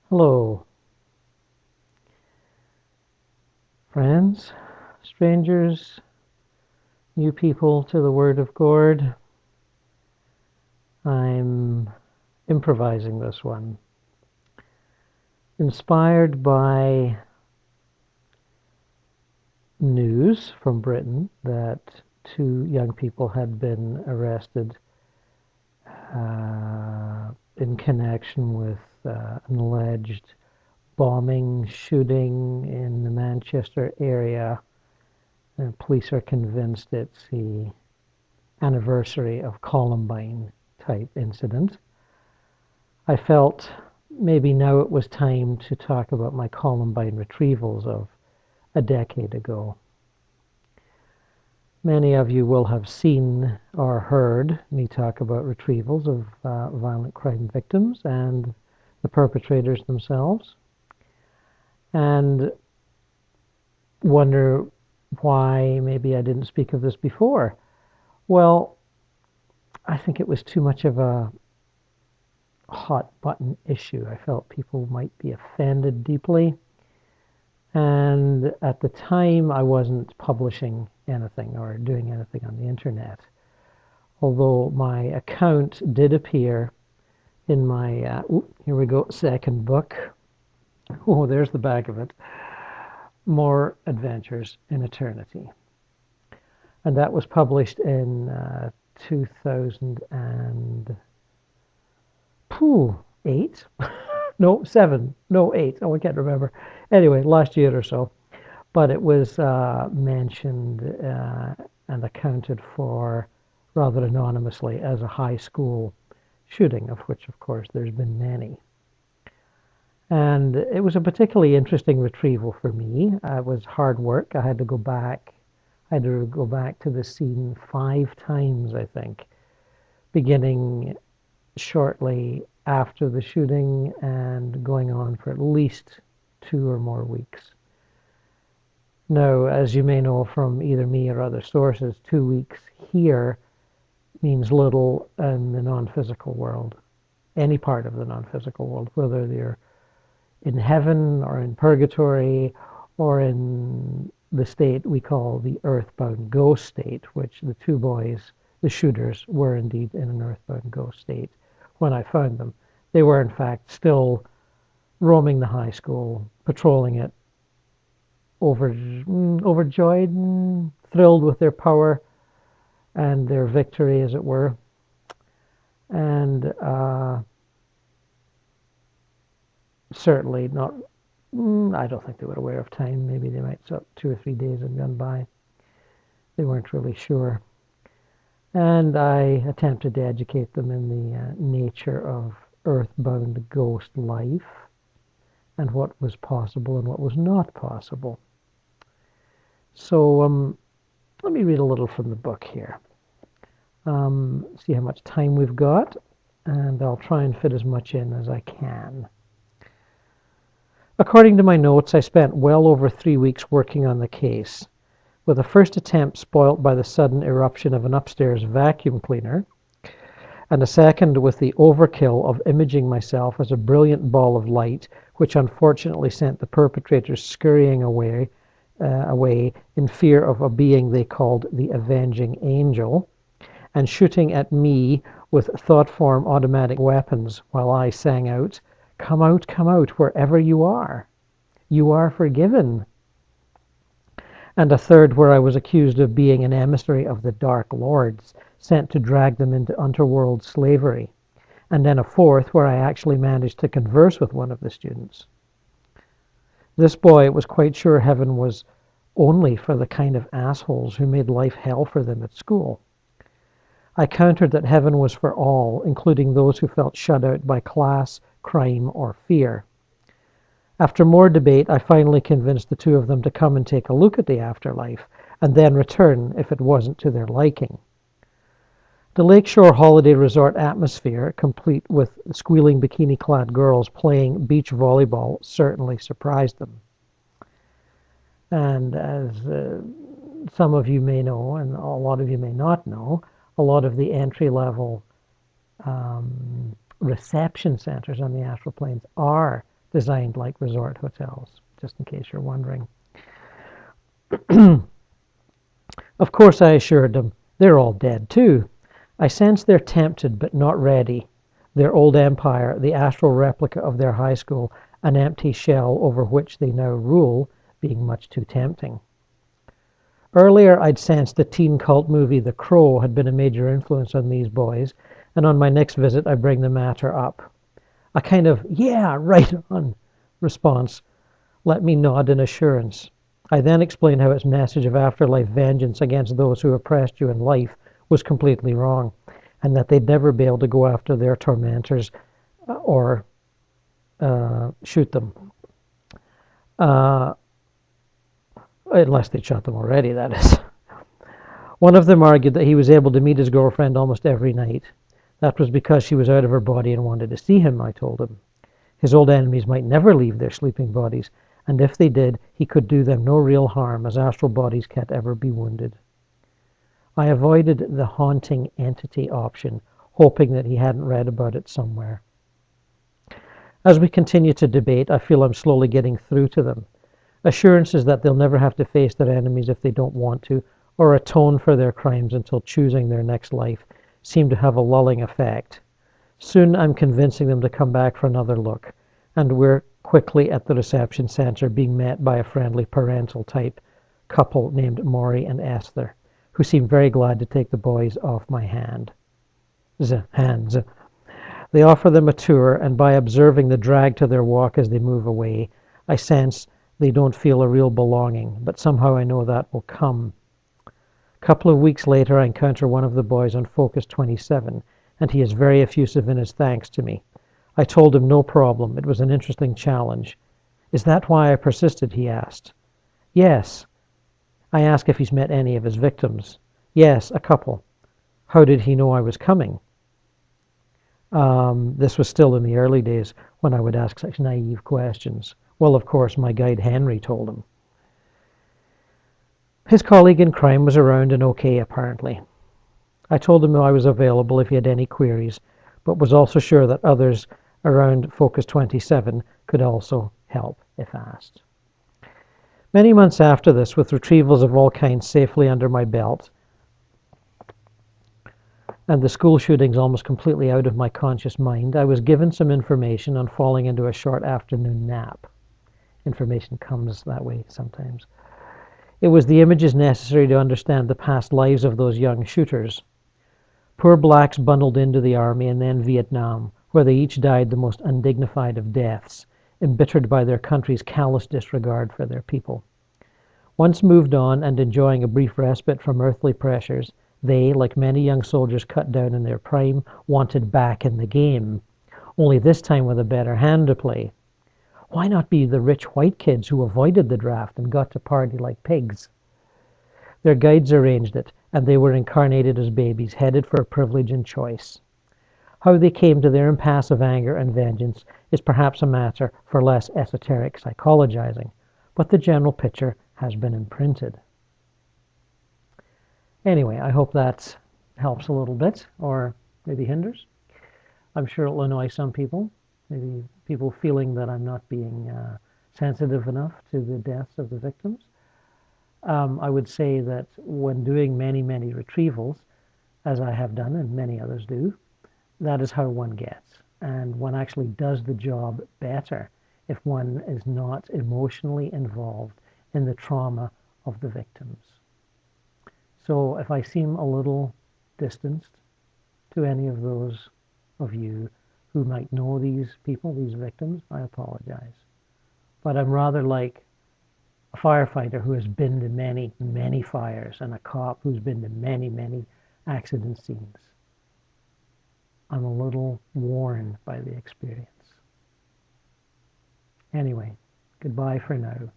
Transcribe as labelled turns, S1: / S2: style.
S1: Hello, friends, strangers, new people to the Word of Gord. I'm improvising this one, inspired by news from Britain that two young people had been arrested in connection with an alleged bombing, shooting in the Manchester area. Police are convinced it's the anniversary of Columbine type incident. I felt maybe now it was time to talk about my Columbine retrievals of a decade ago. Many of you will have seen or heard me talk about retrievals of violent crime victims and the perpetrators themselves, and wonder why maybe I didn't speak of this before. Well, I think it was too much of a hot button issue. I felt people might be offended deeply. And at the time, I wasn't publishing anything or doing anything on the internet. Although my account did appear in my, here we go, second book. Oh, there's the back of it. More Adventures in Eternity. And that was published in 2008. No, 7. No, 8. Oh, I can't remember. Anyway, last year or so. But it was mentioned and accounted for rather anonymously as a high school shooting, of which, of course, there's been many. And it was a particularly interesting retrieval for me. It was hard work. I had to go back. I had to go back to the scene 5 times, I think, beginning shortly after the shooting and going on for at least 2 or more weeks. Now, as you may know from either me or other sources, 2 weeks here means little in the non-physical world, any part of the non-physical world, whether you're in heaven or in purgatory or in the state we call the earthbound ghost state, which the 2 boys, the shooters, were indeed in an earthbound ghost state when I found them. They were, in fact, still roaming the high school, patrolling it, overjoyed and thrilled with their power and their victory, as it were. And certainly not, I don't think they were aware of time. Maybe they might have 2 or 3 days had gone by. They weren't really sure. And I attempted to educate them in the nature of earthbound ghost life and what was possible and what was not possible. So let me read a little from the book here. See how much time we've got, and I'll try and fit as much in as I can. According to my notes, I spent well over 3 weeks working on the case, with a first attempt spoilt by the sudden eruption of an upstairs vacuum cleaner, and a second with the overkill of imaging myself as a brilliant ball of light, which unfortunately sent the perpetrators scurrying away in fear of a being they called the Avenging Angel, and shooting at me with thought-form automatic weapons while I sang out, come out, wherever you are. You are forgiven." And a third where I was accused of being an emissary of the Dark Lords, sent to drag them into underworld slavery. And then a fourth where I actually managed to converse with one of the students. This boy was quite sure heaven was only for the kind of assholes who made life hell for them at school. I countered that heaven was for all, including those who felt shut out by class, crime, or fear. After more debate, I finally convinced the 2 of them to come and take a look at the afterlife, and then return if it wasn't to their liking. The lakeshore holiday resort atmosphere, complete with squealing bikini-clad girls playing beach volleyball, certainly surprised them. And as some of you may know, and a lot of you may not know, a lot of the entry-level reception centers on the astral planes are designed like resort hotels, just in case you're wondering. Of course, I assured them, they're all dead too. I sense they're tempted but not ready. Their old empire, the astral replica of their high school, an empty shell over which they now rule, being much too tempting. Earlier, I'd sensed the teen cult movie The Crow had been a major influence on these boys, and on my next visit, I bring the matter up. A kind of, yeah, right on response let me nod in assurance. I then explained how its message of afterlife vengeance against those who oppressed you in life was completely wrong, and that they'd never be able to go after their tormentors or shoot them. Unless they'd shot them already, that is. One of them argued that he was able to meet his girlfriend almost every night. That was because she was out of her body and wanted to see him, I told him. His old enemies might never leave their sleeping bodies, and if they did, he could do them no real harm, as astral bodies can't ever be wounded. I avoided the haunting entity option, hoping that he hadn't read about it somewhere. As we continue to debate, I feel I'm slowly getting through to them. Assurances that they'll never have to face their enemies if they don't want to, or atone for their crimes until choosing their next life, seem to have a lulling effect. Soon I'm convincing them to come back for another look, and we're quickly at the reception center being met by a friendly parental type couple named Maury and Esther, who seem very glad to take the boys off my hands. They offer them a tour, and by observing the drag to their walk as they move away, I sense they don't feel a real belonging, but somehow I know that will come. A couple of weeks later, I encounter one of the boys on Focus 27, and he is very effusive in his thanks to me. I told him no problem. It was an interesting challenge. Is that why I persisted, he asked. Yes. I asked if he's met any of his victims. Yes, a couple. How did he know I was coming? This was still in the early days when I would ask such naive questions. Well, of course, my guide Henry told him. His colleague in crime was around and okay, apparently. I told him I was available if he had any queries, but was also sure that others around Focus 27 could also help if asked. Many months after this, with retrievals of all kinds safely under my belt, and the school shootings almost completely out of my conscious mind, I was given some information on falling into a short afternoon nap. Information comes that way sometimes. It was the images necessary to understand the past lives of those young shooters. Poor blacks bundled into the army and then Vietnam, where they each died the most undignified of deaths, embittered by their country's callous disregard for their people. Once moved on and enjoying a brief respite from earthly pressures, they, like many young soldiers cut down in their prime, wanted back in the game, only this time with a better hand to play. Why not be the rich white kids who avoided the draft and got to party like pigs? Their guides arranged it, and they were incarnated as babies, headed for privilege and choice. How they came to their impasse of anger and vengeance is perhaps a matter for less esoteric psychologizing, but the general picture has been imprinted. Anyway, I hope that helps a little bit, or maybe hinders. I'm sure it'll annoy some people, maybe people feeling that I'm not being sensitive enough to the deaths of the victims. I would say that when doing many, many retrievals, as I have done and many others do, that is how one gets. And one actually does the job better if one is not emotionally involved in the trauma of the victims. So if I seem a little distanced to any of those of you who might know these people, these victims, I apologize. But I'm rather like a firefighter who has been to many, many fires and a cop who's been to many, many accident scenes. I'm a little worn by the experience. Anyway, goodbye for now.